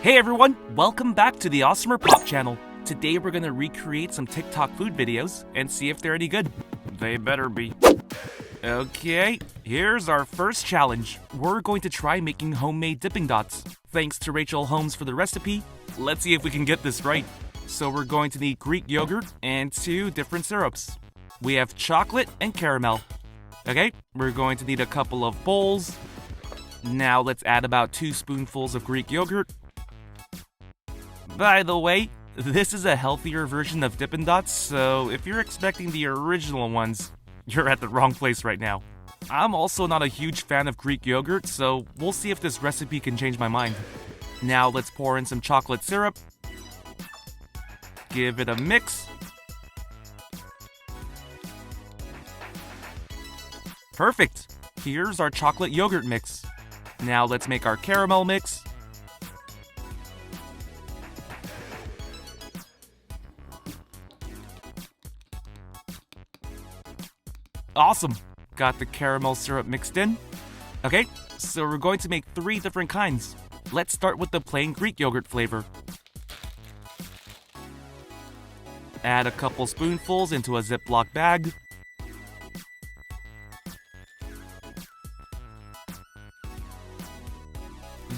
Hey everyone, welcome back to the AWESMR Pop channel. Today we're gonna recreate some TikTok food videos and see if they're any good. They better be. Okay, here's our first challenge. We're going to try making homemade Dippin Dots. Thanks to Rachel Holmes for the recipe. Let's see if we can get this right. So we're going to need Greek yogurt and 2 different syrups. We have chocolate and caramel. Okay, we're going to need a couple of bowls. Now let's add about 2 spoonfuls of Greek yogurt. By the way, this is a healthier version of Dippin Dots, so if you're expecting the original ones, you're at the wrong place right now. I'm also not a huge fan of Greek yogurt, so we'll see if this recipe can change my mind. Now let's pour in some chocolate syrup. Give it a mix. Perfect! Here's our chocolate yogurt mix. Now let's make our caramel mix. Awesome! Got the caramel syrup mixed in. Okay, so we're going to make 3 different kinds. Let's start with the plain Greek yogurt flavor. Add a couple spoonfuls into a Ziploc bag.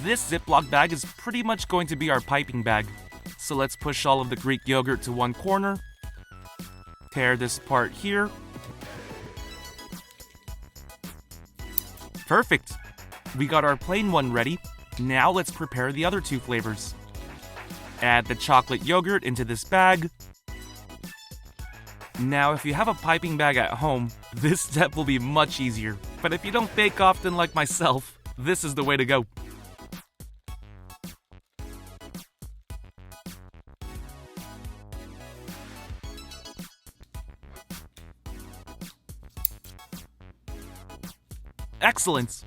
This Ziploc bag is pretty much going to be our piping bag. So let's push all of the Greek yogurt to one corner. Tear this part here. Perfect! We got our plain one ready. Now let's prepare the other 2 flavors. Add the chocolate yogurt into this bag. Now if you have a piping bag at home, this step will be much easier. But if you don't bake often like myself, this is the way to go. Excellent!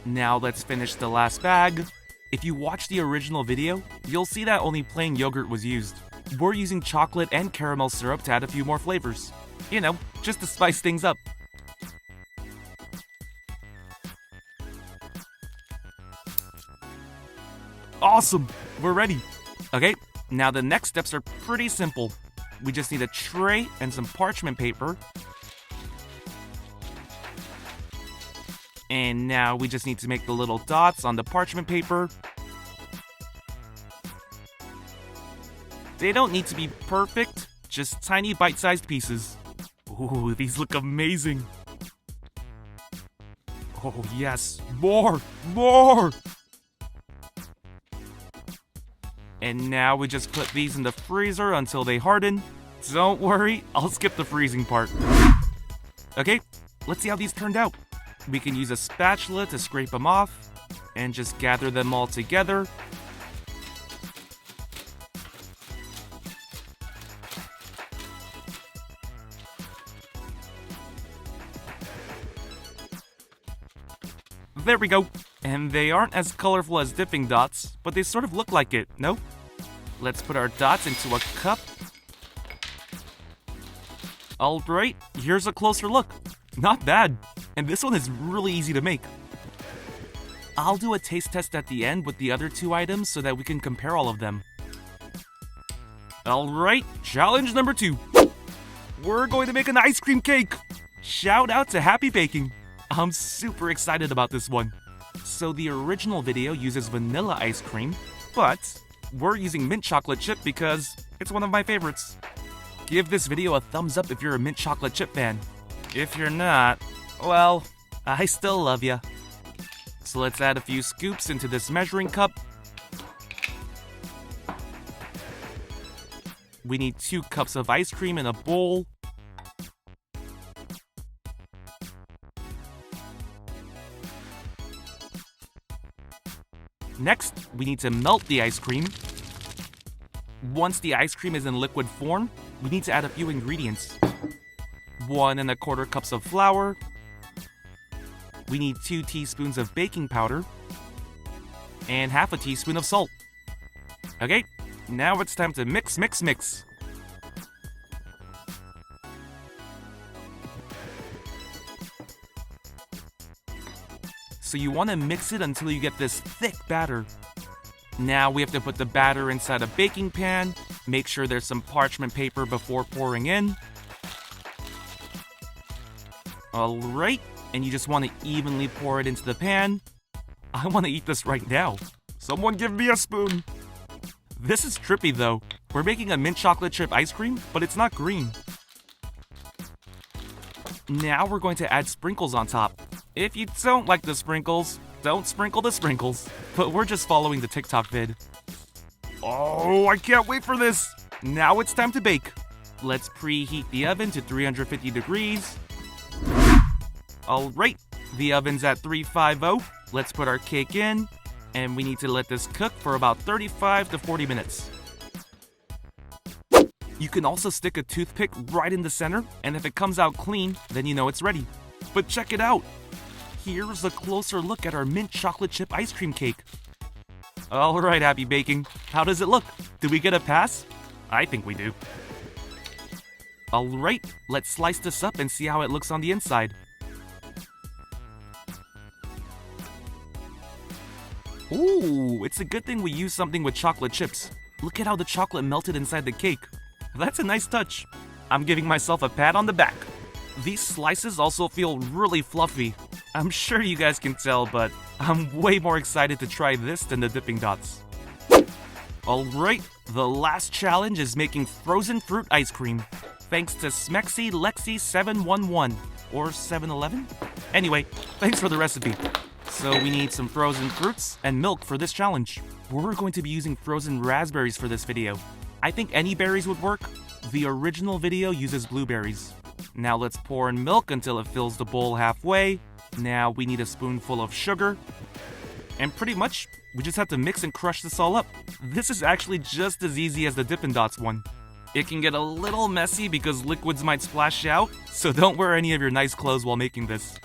Now let's finish the last bag. If you watch the original video, you'll see that only plain yogurt was used. We're using chocolate and caramel syrup to add a few more flavors. You know, just to spice things up. Awesome! We're ready! Okay, now the next steps are pretty simple. We just need a tray and some parchment paper. And now we just need to make the little dots on the parchment paper. They don't need to be perfect, just tiny bite-sized pieces. Ooh, these look amazing. Oh yes, more! And now we just put these in the freezer until they harden. Don't worry, I'll skip the freezing part. Okay, let's see how these turned out. We can use a spatula to scrape them off, and just gather them all together. There we go! And they aren't as colorful as Dippin Dots, but they sort of look like it, no? Let's put our dots into a cup. Alright, here's a closer look. Not bad! And this one is really easy to make. I'll do a taste test at the end with the other 2 items so that we can compare all of them. Alright, challenge number 2. We're going to make an ice cream cake! Shout out to Happy Baking! I'm super excited about this one. So the original video uses vanilla ice cream, but we're using mint chocolate chip because it's one of my favorites. Give this video a thumbs up if you're a mint chocolate chip fan. If you're not, well, I still love ya. So let's add a few scoops into this measuring cup. We need 2 cups of ice cream in a bowl. Next, we need to melt the ice cream. Once the ice cream is in liquid form, we need to add a few ingredients. 1 1/4 cups of flour. We need 2 teaspoons of baking powder. And half a teaspoon of salt. Okay, now it's time to mix. So you want to mix it until you get this thick batter. Now we have to put the batter inside a baking pan. Make sure there's some parchment paper before pouring in. Alright, and you just want to evenly pour it into the pan. I want to eat this right now. Someone give me a spoon. This is trippy though. We're making a mint chocolate chip ice cream, but it's not green. Now we're going to add sprinkles on top. If you don't like the sprinkles, don't sprinkle the sprinkles. But we're just following the TikTok vid. Oh, I can't wait for this. Now it's time to bake. Let's preheat the oven to 350 degrees. Alright, the oven's at 350. Let's put our cake in. And we need to let this cook for about 35 to 40 minutes. You can also stick a toothpick right in the center, and if it comes out clean, then you know it's ready. But check it out! Here's a closer look at our mint chocolate chip ice cream cake. Alright, Happy Baking. How does it look? Did we get a pass? I think we do. Alright, let's slice this up and see how it looks on the inside. Ooh, it's a good thing we used something with chocolate chips. Look at how the chocolate melted inside the cake. That's a nice touch. I'm giving myself a pat on the back. These slices also feel really fluffy. I'm sure you guys can tell, but I'm way more excited to try this than the Dippin Dots. Alright, the last challenge is making frozen fruit ice cream. Thanks to Smexy Lexi 711 or 711? Anyway, thanks for the recipe. So we need some frozen fruits and milk for this challenge. We're going to be using frozen raspberries for this video. I think any berries would work. The original video uses blueberries. Now let's pour in milk until it fills the bowl halfway. Now we need a spoonful of sugar. And pretty much, we just have to mix and crush this all up. This is actually just as easy as the Dippin Dots one. It can get a little messy because liquids might splash out, so don't wear any of your nice clothes while making this.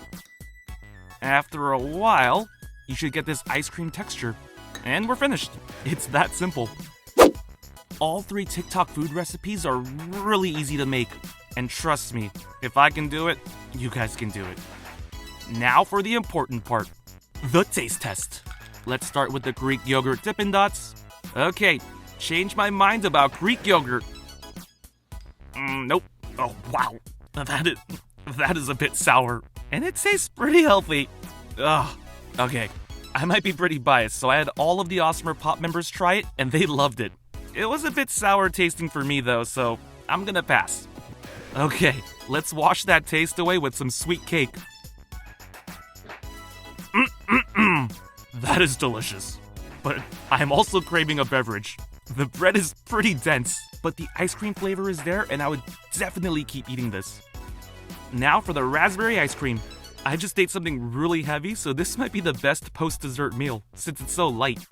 After a while, you should get this ice cream texture. And we're finished. It's that simple. All 3 TikTok food recipes are really easy to make. And trust me, if I can do it, you guys can do it. Now for the important part, the taste test. Let's start with the Greek yogurt Dippin Dots. Okay, change my mind about Greek yogurt. Nope. Oh, wow. That is a bit sour. And it tastes pretty healthy. Ugh. Okay, I might be pretty biased, so I had all of the AWESMR Pop members try it, and they loved it. It was a bit sour tasting for me though, so I'm gonna pass. Okay, let's wash that taste away with some sweet cake. That is delicious. But I'm also craving a beverage. The bread is pretty dense, but the ice cream flavor is there, and I would definitely keep eating this. Now for the raspberry ice cream. I just ate something really heavy, so this might be the best post-dessert meal, since it's so light.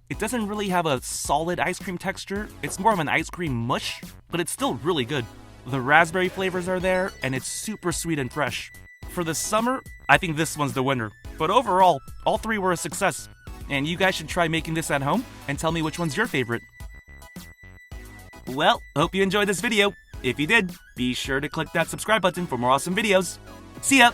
It doesn't really have a solid ice cream texture, it's more of an ice cream mush, but it's still really good. The raspberry flavors are there, and it's super sweet and fresh. For the summer, I think this one's the winner. But overall, all 3 were a success. And you guys should try making this at home, and tell me which one's your favorite. Well, hope you enjoyed this video. If you did, be sure to click that subscribe button for more awesome videos. See ya!